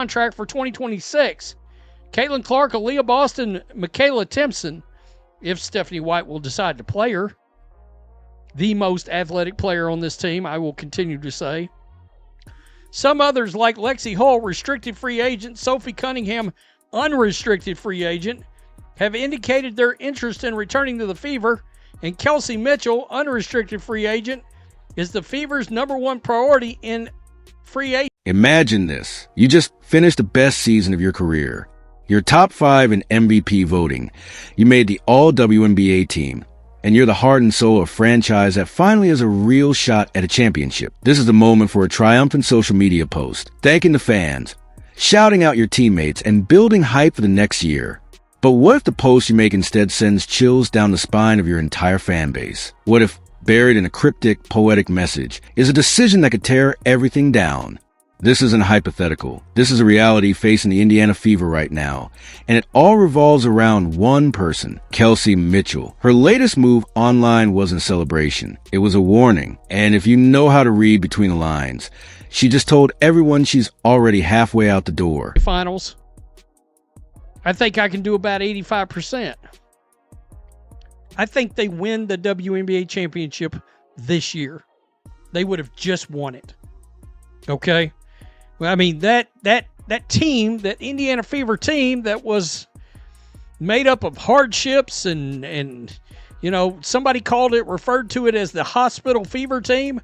contract for 2026. Caitlin Clark, Aaliyah Boston, Michaela Timpson, if Stephanie White will decide to play her. The most athletic player on this team, I will continue to say. Some others like Lexi Hull, restricted free agent, Sophie Cunningham, unrestricted free agent, have indicated their interest in returning to the Fever, and Kelsey Mitchell, unrestricted free agent, is the Fever's #1 priority in free agent. Imagine this. You just finished the best season of your career. You're top 5 in MVP voting. You made the All-WNBA team. And you're the heart and soul of a franchise that finally has a real shot at a championship. This is the moment for a triumphant social media post, thanking the fans, shouting out your teammates, and building hype for the next year. But what if the post you make instead sends chills down the spine of your entire fan base? What if, buried in a cryptic, poetic message, is a decision that could tear everything down? This isn't hypothetical. This is a reality facing the Indiana Fever right now. And it all revolves around one person, Kelsey Mitchell. Her latest move online wasn't a celebration. It was a warning. And if you know how to read between the lines, she just told everyone she's already halfway out the door. Finals. I think I can do about 85%. I think they win the WNBA championship this year. They would have just won it. Okay? Well, I mean, that team, that Indiana Fever team that was made up of hardships and you know, somebody referred to it as the hospital fever team.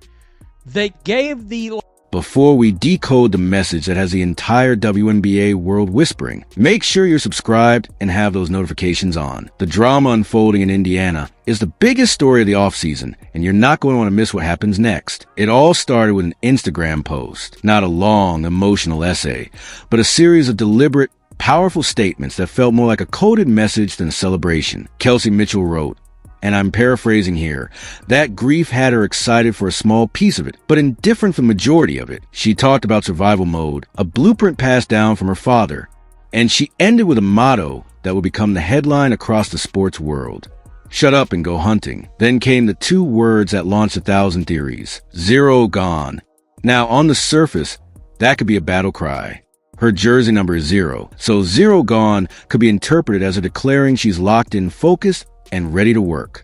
They gave the... Before we decode the message that has the entire WNBA world whispering, make sure you're subscribed and have those notifications on. The drama unfolding in Indiana is the biggest story of the offseason, and you're not going to want to miss what happens next. It all started with an Instagram post, not a long, emotional essay, but a series of deliberate, powerful statements that felt more like a coded message than a celebration. Kelsey Mitchell wrote, and I'm paraphrasing here, that grief had her excited for a small piece of it, but indifferent for the majority of it. She talked about survival mode, a blueprint passed down from her father, and she ended with a motto that would become the headline across the sports world. Shut up and go hunting. Then came the 2 words that launched 1,000 theories. 0 gone. Now, on the surface, that could be a battle cry. Her jersey number is 0, so 0 gone could be interpreted as her declaring she's locked in, focused, and ready to work.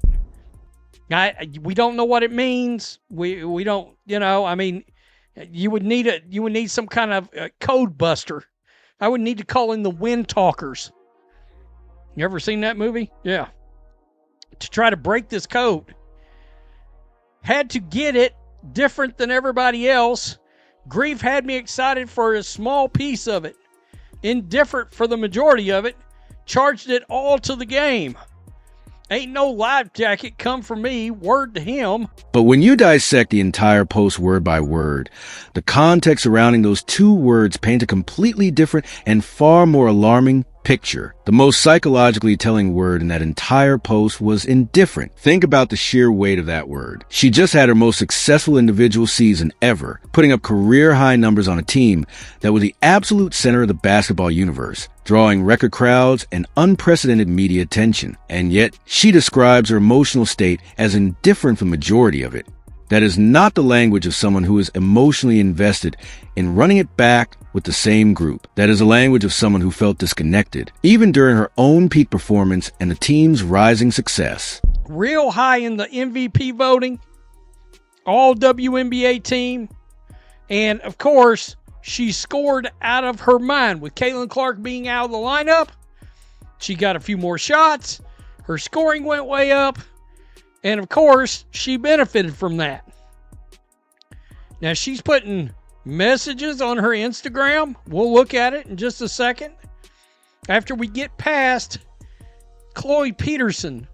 We don't know what it means. We don't, you know, I mean, you would need some kind of code buster. I would need to call in the Wind Talkers. You ever seen that movie? Yeah. To try to break this code. Had to get it different than everybody else. Grief had me excited for a small piece of it. Indifferent for the majority of it. Charged it all to the game. Ain't no life jacket come from me, word to him. But when you dissect the entire post word by word, the context surrounding those 2 words paint a completely different and far more alarming picture. The most psychologically telling word in that entire post was indifferent. Think about the sheer weight of that word. She just had her most successful individual season ever, putting up career-high numbers on a team that was the absolute center of the basketball universe, drawing record crowds and unprecedented media attention. And yet, she describes her emotional state as indifferent for the majority of it. That is not the language of someone who is emotionally invested in running it back with the same group. That is a language of someone who felt disconnected, even during her own peak performance and the team's rising success. Real high in the MVP voting, all WNBA team, and of course, she scored out of her mind. With Caitlin Clark being out of the lineup, she got a few more shots, her scoring went way up, and of course, she benefited from that. Now, she's putting messages on her Instagram. We'll look at it in just a second. After we get past Chloe Peterson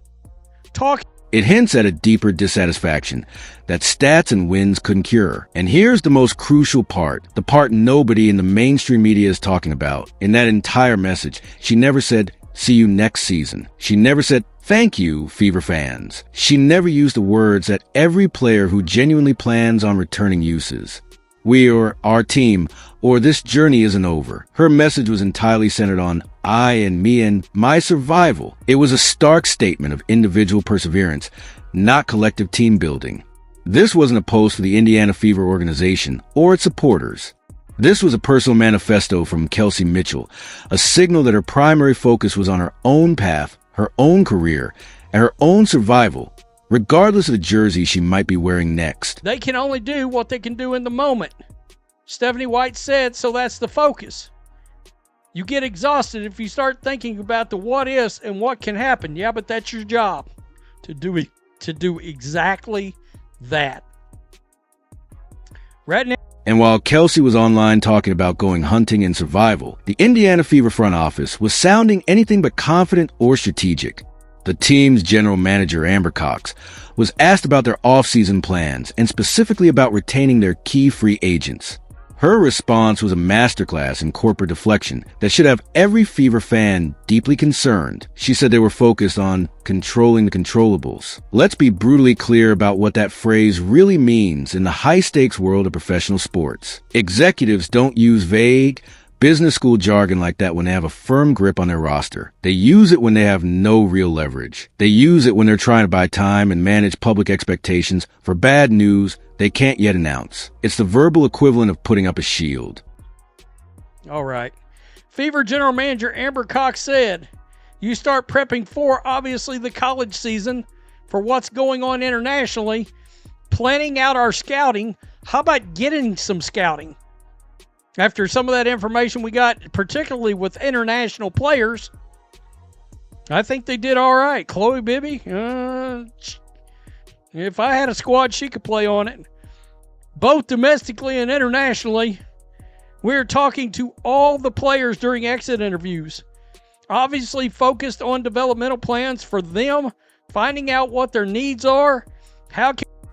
talking. It hints at a deeper dissatisfaction that stats and wins couldn't cure. And here's the most crucial part, the part nobody in the mainstream media is talking about. In that entire message, she never said, "See you next season." She never said, "Thank you, Fever fans." She never used the words that every player who genuinely plans on returning uses. We, or our team, or this journey isn't over. Her message was entirely centered on I and me and my survival. It was a stark statement of individual perseverance, not collective team building. This wasn't a post for the Indiana Fever organization or its supporters. This was a personal manifesto from Kelsey Mitchell, a signal that her primary focus was on her own path, her own career, and her own survival, regardless of the jersey she might be wearing next. They can only do what they can do in the moment. Stephanie White said, so that's the focus. You get exhausted if you start thinking about the what ifs and what can happen. Yeah, but that's your job to do exactly that. Right now. And while Kelsey was online talking about going hunting and survival, the Indiana Fever front office was sounding anything but confident or strategic. The team's general manager, Amber Cox, was asked about their off-season plans and specifically about retaining their key free agents. Her response was a masterclass in corporate deflection that should have every Fever fan deeply concerned. She said they were focused on controlling the controllables. Let's be brutally clear about what that phrase really means in the high-stakes world of professional sports. Executives don't use vague, business school jargon like that when they have a firm grip on their roster. They use it when they have no real leverage. They use it when they're trying to buy time and manage public expectations for bad news they can't yet announce. It's the verbal equivalent of putting up a shield. All right. Fever general manager Amber Cox said, you start prepping for, obviously, the college season, for what's going on internationally, planning out our scouting. How about getting some scouting? After some of that information we got, particularly with international players, I think they did all right. Chloe Bibby, if I had a squad, she could play on it. Both domestically and internationally, we're talking to all the players during exit interviews. Obviously focused on developmental plans for them, finding out what their needs are.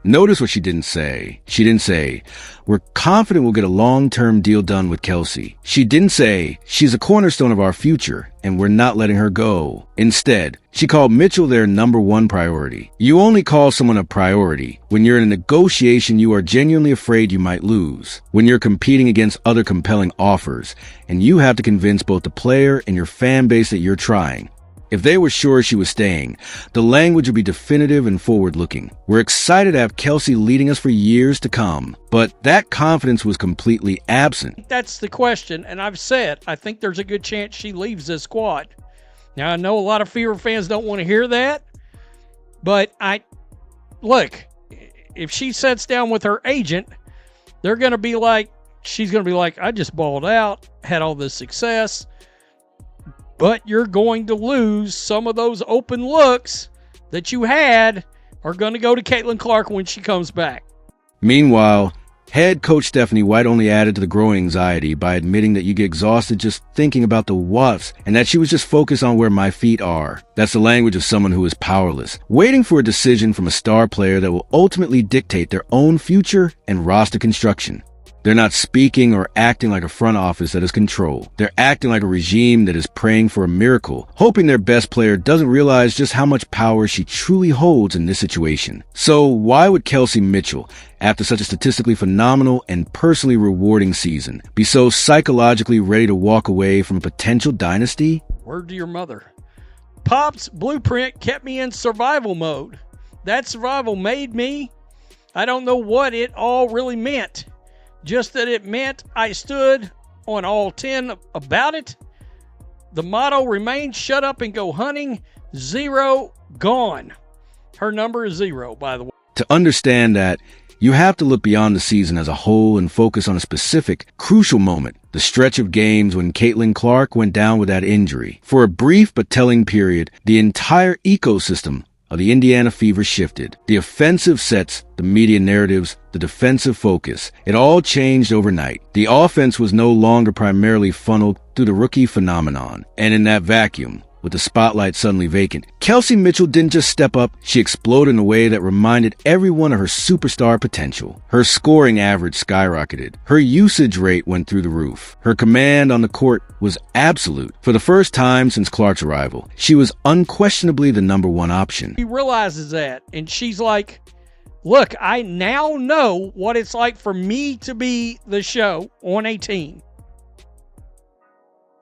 Notice what she didn't say. She didn't say, we're confident we'll get a long-term deal done with Kelsey. She didn't say, she's a cornerstone of our future, and we're not letting her go. Instead, she called Mitchell their number one priority. You only call someone a priority when you're in a negotiation you are genuinely afraid you might lose, when you're competing against other compelling offers, and you have to convince both the player and your fan base that you're trying. If they were sure she was staying, the language would be definitive and forward-looking. We're excited to have Kelsey leading us for years to come, but that confidence was completely absent. That's the question, and I've said, I think there's a good chance she leaves this squad. Now, I know a lot of Fever fans don't want to hear that, but look, if she sits down with her agent, she's going to be like, I just balled out, had all this success, but you're going to lose some of those open looks that you had are going to go to Caitlin Clark when she comes back. Meanwhile, head coach Stephanie White only added to the growing anxiety by admitting that you get exhausted just thinking about the what's and that she was just focused on where my feet are. That's the language of someone who is powerless, waiting for a decision from a star player that will ultimately dictate their own future and roster construction. They're not speaking or acting like a front office that is control. They're acting like a regime that is praying for a miracle, hoping their best player doesn't realize just how much power she truly holds in this situation. So why would Kelsey Mitchell, after such a statistically phenomenal and personally rewarding season, be so psychologically ready to walk away from a potential dynasty? Word to your mother. Pop's blueprint kept me in survival mode. That survival made me. I don't know what it all really meant. Just that it meant I stood on all 10 about it. The motto remains shut up and go hunting. 0 gone. Her number is 0, by the way. To understand that, you have to look beyond the season as a whole and focus on a specific, crucial moment, the stretch of games when Caitlin Clark went down with that injury. For a brief but telling period, the entire ecosystem of the Indiana Fever shifted. The offensive sets, the media narratives, the defensive focus, it all changed overnight. The offense was no longer primarily funneled through the rookie phenomenon. And in that vacuum, with the spotlight suddenly vacant, Kelsey Mitchell didn't just step up, she exploded in a way that reminded everyone of her superstar potential. Her scoring average skyrocketed. Her usage rate went through the roof. Her command on the court was absolute. For the first time since Clark's arrival, she was unquestionably the number one option. She realizes that, and she's like, look, I now know what it's like for me to be the show on a team.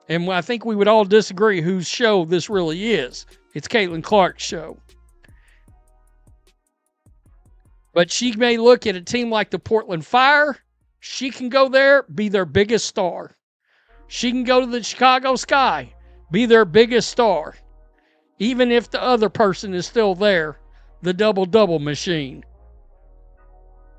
And I think we would all disagree whose show this really is. It's Caitlin Clark's show. But she may look at a team like the Portland Fire. She can go there, be their biggest star. She can go to the Chicago Sky, be their biggest star. Even if the other person is still there, the double-double machine.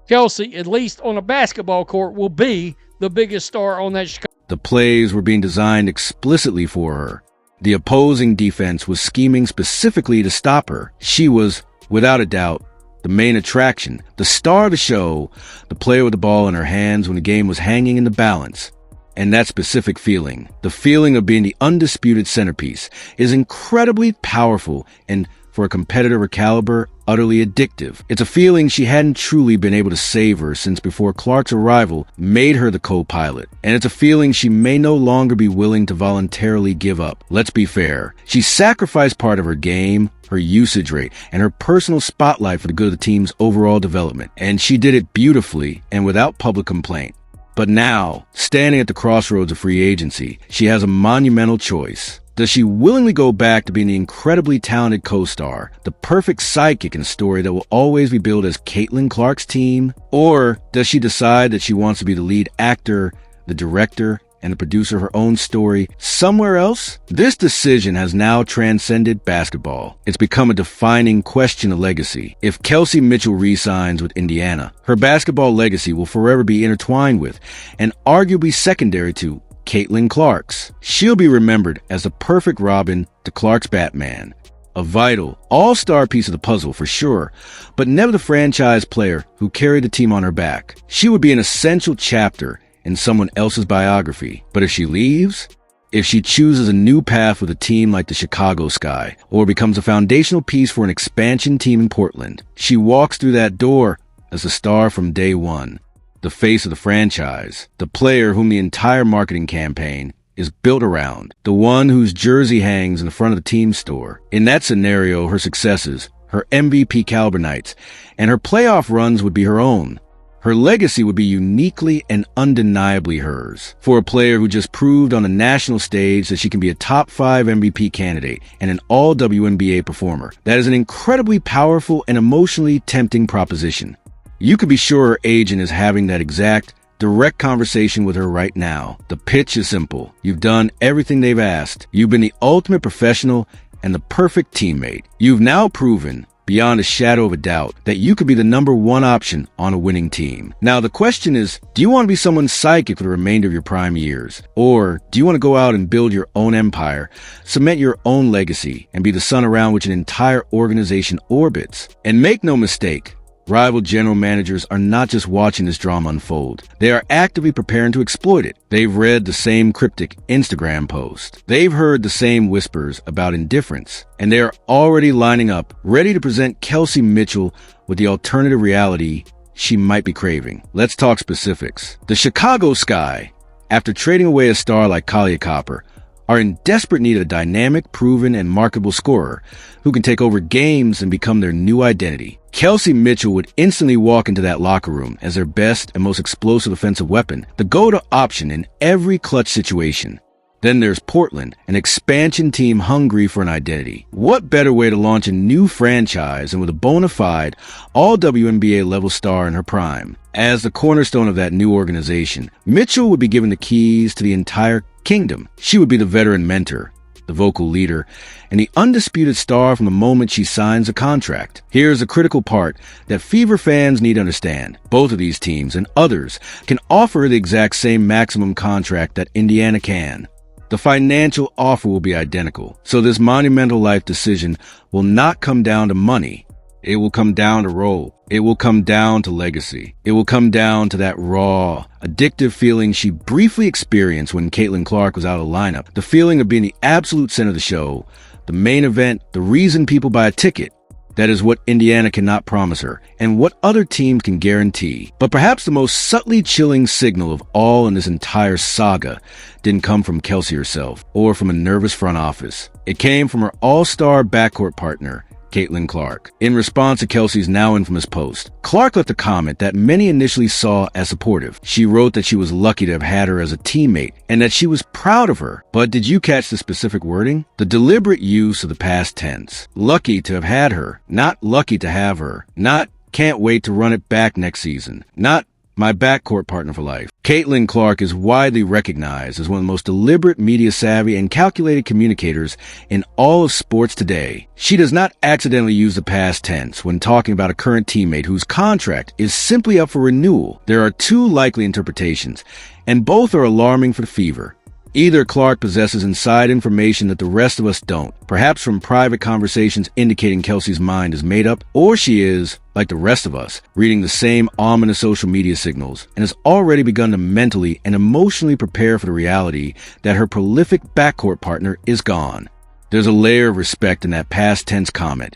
Kelsey, at least on a basketball court, will be the biggest star on that Chicago. The plays were being designed explicitly for her. The opposing defense was scheming specifically to stop her. She was, without a doubt, the main attraction, the star of the show, the player with the ball in her hands when the game was hanging in the balance. And that specific feeling, the feeling of being the undisputed centerpiece, is incredibly powerful and, for a competitor of her caliber, utterly addictive. It's a feeling she hadn't truly been able to savor since before Clark's arrival made her the co-pilot. And it's a feeling she may no longer be willing to voluntarily give up. Let's be fair. She sacrificed part of her game, her usage rate, and her personal spotlight for the good of the team's overall development. And she did it beautifully and without public complaint. But now, standing at the crossroads of free agency, she has a monumental choice. Does she willingly go back to being the incredibly talented co-star, the perfect sidekick in a story that will always be billed as Caitlin Clark's team? Or does she decide that she wants to be the lead actor, the director, and the producer of her own story somewhere else? This decision has now transcended basketball. It's become a defining question of legacy. If Kelsey Mitchell re-signs with Indiana, her basketball legacy will forever be intertwined with, and arguably secondary to, Caitlin Clark's. She'll be remembered as the perfect Robin to Clark's Batman. A vital, all-star piece of the puzzle for sure, but never the franchise player who carried the team on her back. She would be an essential chapter in someone else's biography. But if she leaves, if she chooses a new path with a team like the Chicago Sky, or becomes a foundational piece for an expansion team in Portland, she walks through that door as a star from day one. The face of the franchise, the player whom the entire marketing campaign is built around, the one whose jersey hangs in the front of the team store. In that scenario, her successes, her MVP caliber nights, and her playoff runs would be her own. Her legacy would be uniquely and undeniably hers. For a player who just proved on a national stage that she can be a top 5 MVP candidate and an all-WNBA performer, that is an incredibly powerful and emotionally tempting proposition. You can be sure her agent is having that exact, direct conversation with her right now. The pitch is simple. You've done everything they've asked. You've been the ultimate professional and the perfect teammate. You've now proven, beyond a shadow of a doubt, that you could be the number one option on a winning team. Now, the question is, do you want to be someone's sidekick for the remainder of your prime years? Or do you want to go out and build your own empire, cement your own legacy, and be the sun around which an entire organization orbits? And make no mistake, rival general managers are not just watching this drama unfold. They are actively preparing to exploit it. They've read the same cryptic Instagram post. They've heard the same whispers about indifference. And they are already lining up, ready to present Kelsey Mitchell with the alternative reality she might be craving. Let's talk specifics. The Chicago Sky, after trading away a star like Kalia Copper, are in desperate need of a dynamic, proven, and marketable scorer who can take over games and become their new identity. Kelsey Mitchell would instantly walk into that locker room as their best and most explosive offensive weapon, the go-to option in every clutch situation. Then there's Portland, an expansion team hungry for an identity. What better way to launch a new franchise than with a bona fide, all-WNBA level star in her prime? As the cornerstone of that new organization, Mitchell would be given the keys to the entire kingdom. She would be the veteran mentor, the vocal leader, and the undisputed star from the moment she signs a contract. Here's a critical part that Fever fans need to understand. Both of these teams and others can offer the exact same maximum contract that Indiana can. The financial offer will be identical. So this monumental life decision will not come down to money. It will come down to role. It will come down to legacy. It will come down to that raw, addictive feeling she briefly experienced when Caitlin Clark was out of the lineup. The feeling of being the absolute center of the show, the main event, the reason people buy a ticket. That is what Indiana cannot promise her, and what other teams can guarantee. But perhaps the most subtly chilling signal of all in this entire saga didn't come from Kelsey herself, or from a nervous front office. It came from her all-star backcourt partner, Caitlin Clark. In response to Kelsey's now infamous post, Clark left a comment that many initially saw as supportive. She wrote that she was lucky to have had her as a teammate and that she was proud of her. But did you catch the specific wording? The deliberate use of the past tense. Lucky to have had her, not lucky to have her, not can't wait to run it back next season, not my backcourt partner for life. Caitlin Clark is widely recognized as one of the most deliberate, media-savvy, and calculated communicators in all of sports today. She does not accidentally use the past tense when talking about a current teammate whose contract is simply up for renewal. There are two likely interpretations, and both are alarming for the Fever. Either Clark possesses inside information that the rest of us don't, perhaps from private conversations indicating Kelsey's mind is made up, or she is, like the rest of us, reading the same ominous social media signals and has already begun to mentally and emotionally prepare for the reality that her prolific backcourt partner is gone. There's a layer of respect in that past tense comment,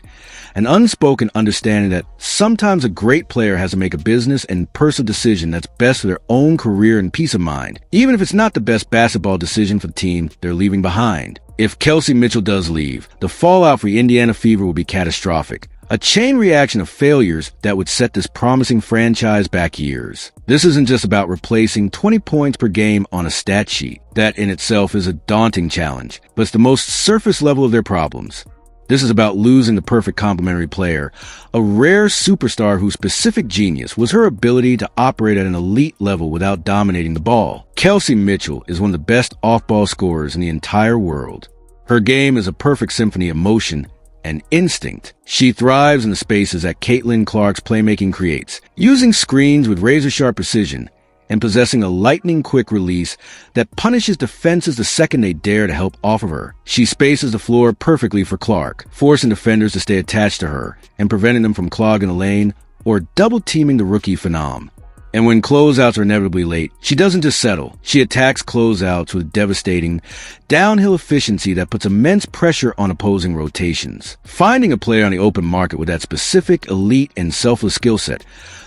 an unspoken understanding that sometimes a great player has to make a business and personal decision that's best for their own career and peace of mind, even if it's not the best basketball decision for the team they're leaving behind. If Kelsey Mitchell does leave, the fallout for the Indiana Fever will be catastrophic. A chain reaction of failures that would set this promising franchise back years. This isn't just about replacing 20 points per game on a stat sheet. That in itself is a daunting challenge, but it's the most surface level of their problems. This is about losing the perfect complementary player, a rare superstar whose specific genius was her ability to operate at an elite level without dominating the ball. Kelsey Mitchell is one of the best off-ball scorers in the entire world. Her game is a perfect symphony of motion and instinct. She thrives in the spaces that Caitlin Clark's playmaking creates, using screens with razor-sharp precision and possessing a lightning-quick release that punishes defenses the second they dare to help off of her. She spaces the floor perfectly for Clark, forcing defenders to stay attached to her and preventing them from clogging the lane or double-teaming the rookie phenom. And when closeouts are inevitably late, she doesn't just settle. She attacks closeouts with devastating downhill efficiency that puts immense pressure on opposing rotations. Finding a player on the open market with that specific, elite, and selfless skill set,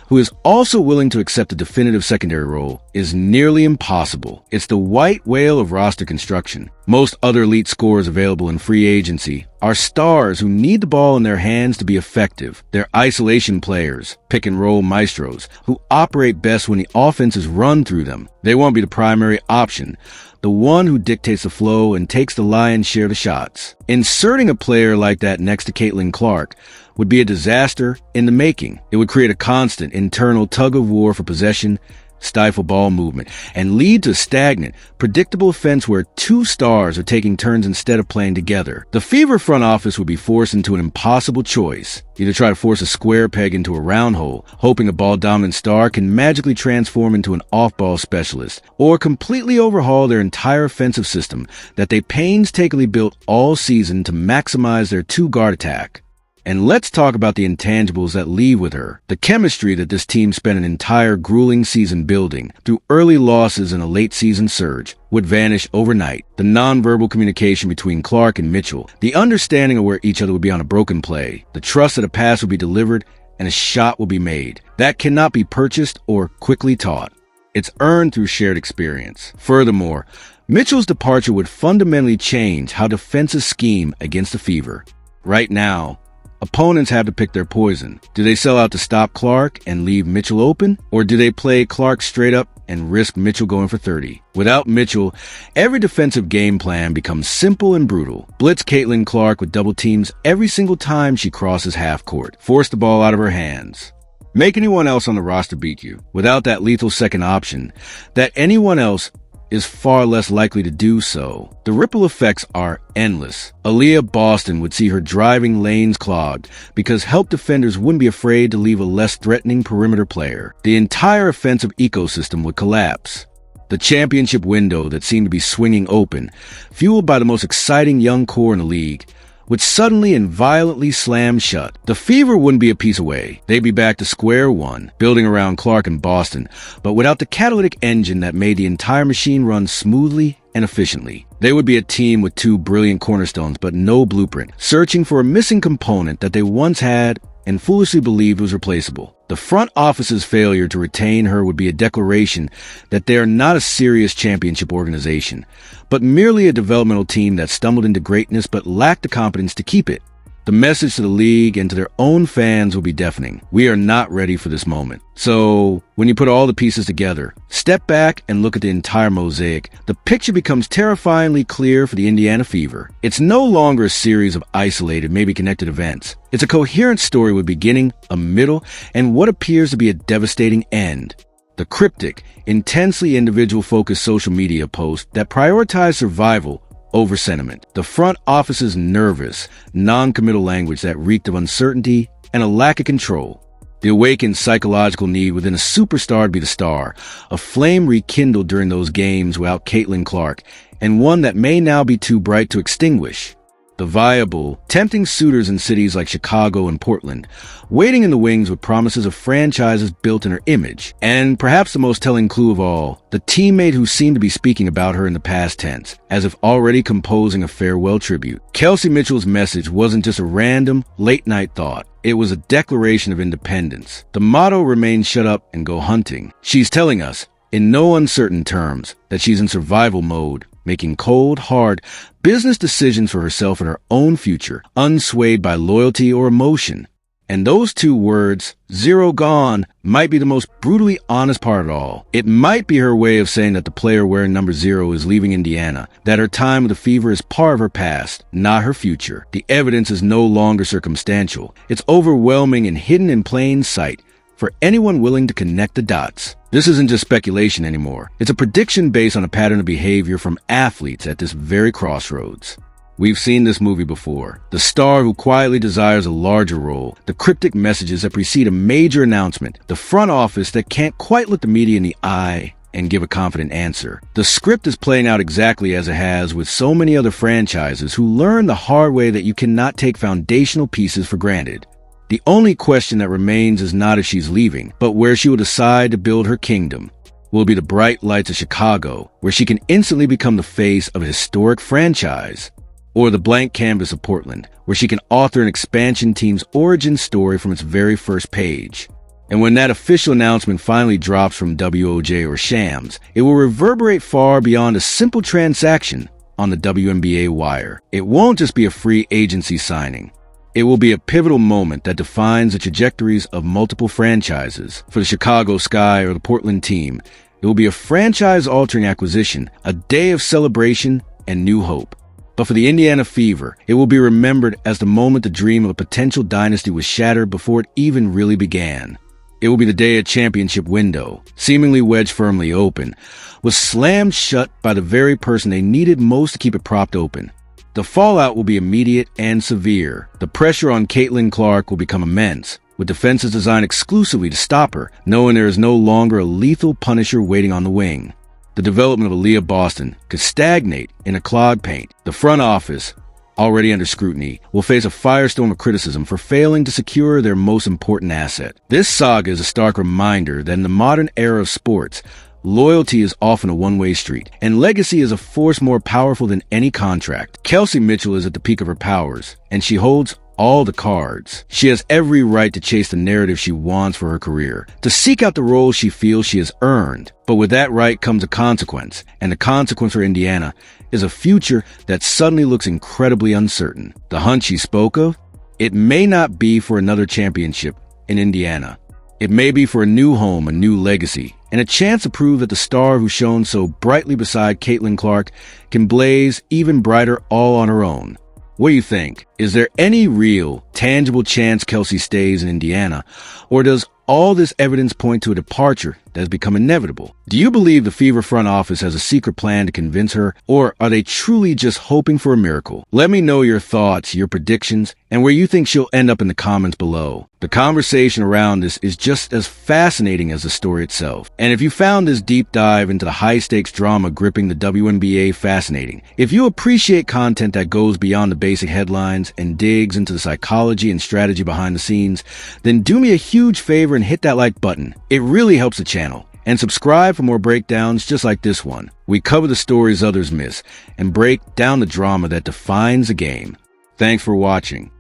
who is also willing to accept a definitive secondary role, is nearly impossible. It's the white whale of roster construction. Most other elite scorers available in free agency are stars who need the ball in their hands to be effective. They're isolation players, pick-and-roll maestros, who operate best when the offense is run through them. They won't be the primary option, the one who dictates the flow and takes the lion's share of the shots. Inserting a player like that next to Caitlin Clark would be a disaster in the making. It would create a constant internal tug-of-war for possession, stifle ball movement, and lead to stagnant, predictable offense where two stars are taking turns instead of playing together. The Fever front office would be forced into an impossible choice. Either try to force a square peg into a round hole, hoping a ball-dominant star can magically transform into an off-ball specialist, or completely overhaul their entire offensive system that they painstakingly built all season to maximize their two-guard attack. And let's talk about the intangibles that leave with her. The chemistry that this team spent an entire grueling season building through early losses and a late season surge would vanish overnight. The nonverbal communication between Clark and Mitchell, the understanding of where each other would be on a broken play, the trust that a pass would be delivered and a shot will be made. That cannot be purchased or quickly taught. It's earned through shared experience. Furthermore, Mitchell's departure would fundamentally change how defenses scheme against the Fever. Right now, opponents have to pick their poison. Do they sell out to stop Clark and leave Mitchell open? Or do they play Clark straight up and risk Mitchell going for 30? Without Mitchell, every defensive game plan becomes simple and brutal. Blitz Caitlin Clark with double teams every single time she crosses half court. Force the ball out of her hands. Make anyone else on the roster beat you. Without that lethal second option, that anyone else is far less likely to do so. The ripple effects are endless. Aaliyah Boston would see her driving lanes clogged because help defenders wouldn't be afraid to leave a less threatening perimeter player. The entire offensive ecosystem would collapse. The championship window that seemed to be swinging open, fueled by the most exciting young core in the league, would suddenly and violently slam shut. The Fever wouldn't be a piece away. They'd be back to square one, building around Clark and Boston, but without the catalytic engine that made the entire machine run smoothly and efficiently. They would be a team with two brilliant cornerstones, but no blueprint, searching for a missing component that they once had and foolishly believed was replaceable. The front office's failure to retain her would be a declaration that they are not a serious championship organization, but merely a developmental team that stumbled into greatness but lacked the competence to keep it. The message to the league and to their own fans will be deafening. We are not ready for this moment. So, when you put all the pieces together, step back and look at the entire mosaic, the picture becomes terrifyingly clear for the Indiana Fever. It's no longer a series of isolated, maybe connected events. It's a coherent story with beginning, a middle, and what appears to be a devastating end. The cryptic, intensely individual-focused social media post that prioritized survival over sentiment. The front office's nervous, non-committal language that reeked of uncertainty and a lack of control. The awakened psychological need within a superstar to be the star, a flame rekindled during those games without Caitlin Clark, and one that may now be too bright to extinguish. The viable, tempting suitors in cities like Chicago and Portland, waiting in the wings with promises of franchises built in her image. And perhaps the most telling clue of all, the teammate who seemed to be speaking about her in the past tense, as if already composing a farewell tribute. Kelsey Mitchell's message wasn't just a random, late-night thought. It was a declaration of independence. The motto remains shut up and go hunting. She's telling us, in no uncertain terms, that she's in survival mode, making cold, hard business decisions for herself and her own future, unswayed by loyalty or emotion. And those two words, zero gone, might be the most brutally honest part of it all. It might be her way of saying that the player wearing number 0 is leaving Indiana, that her time with the Fever is part of her past, not her future. The evidence is no longer circumstantial. It's overwhelming and hidden in plain sight for anyone willing to connect the dots. This isn't just speculation anymore. It's a prediction based on a pattern of behavior from athletes at this very crossroads. We've seen this movie before. The star who quietly desires a larger role, the cryptic messages that precede a major announcement, the front office that can't quite look the media in the eye and give a confident answer. The script is playing out exactly as it has with so many other franchises who learn the hard way that you cannot take foundational pieces for granted. The only question that remains is not if she's leaving, but where she will decide to build her kingdom. Will it be the bright lights of Chicago, where she can instantly become the face of a historic franchise? Or the blank canvas of Portland, where she can author an expansion team's origin story from its very first page? And when that official announcement finally drops from WOJ or Shams, it will reverberate far beyond a simple transaction on the WNBA wire. It won't just be a free agency signing. It will be a pivotal moment that defines the trajectories of multiple franchises. For the Chicago Sky or the Portland team, it will be a franchise-altering acquisition, a day of celebration and new hope. But for the Indiana Fever, it will be remembered as the moment the dream of a potential dynasty was shattered before it even really began. It will be the day a championship window, seemingly wedged firmly open, was slammed shut by the very person they needed most to keep it propped open. The fallout will be immediate and severe. The pressure on Caitlin Clark will become immense, with defenses designed exclusively to stop her, knowing there is no longer a lethal punisher waiting on the wing. The development of Aaliyah Boston could stagnate in a clogged paint. The front office, already under scrutiny, will face a firestorm of criticism for failing to secure their most important asset. This saga is a stark reminder that in the modern era of sports, loyalty is often a one-way street, and legacy is a force more powerful than any contract. Kelsey Mitchell is at the peak of her powers, and she holds all the cards. She has every right to chase the narrative she wants for her career, to seek out the roles she feels she has earned. But with that right comes a consequence, and the consequence for Indiana is a future that suddenly looks incredibly uncertain. The hunt she spoke of? It may not be for another championship in Indiana. It may be for a new home, a new legacy, and a chance to prove that the star who shone so brightly beside Caitlin Clark can blaze even brighter all on her own. What do you think? Is there any real, tangible chance Kelsey stays in Indiana, or does all this evidence point to a departure that has become inevitable? Do you believe the Fever front office has a secret plan to convince her, or are they truly just hoping for a miracle? Let me know your thoughts, your predictions, and where you think she'll end up in the comments below. The conversation around this is just as fascinating as the story itself. And if you found this deep dive into the high-stakes drama gripping the WNBA fascinating, if you appreciate content that goes beyond the basic headlines and digs into the psychology and strategy behind the scenes, then do me a huge favor and hit that like button. It really helps the channel. And subscribe for more breakdowns just like this one. We cover the stories others miss and break down the drama that defines the game. Thanks for watching.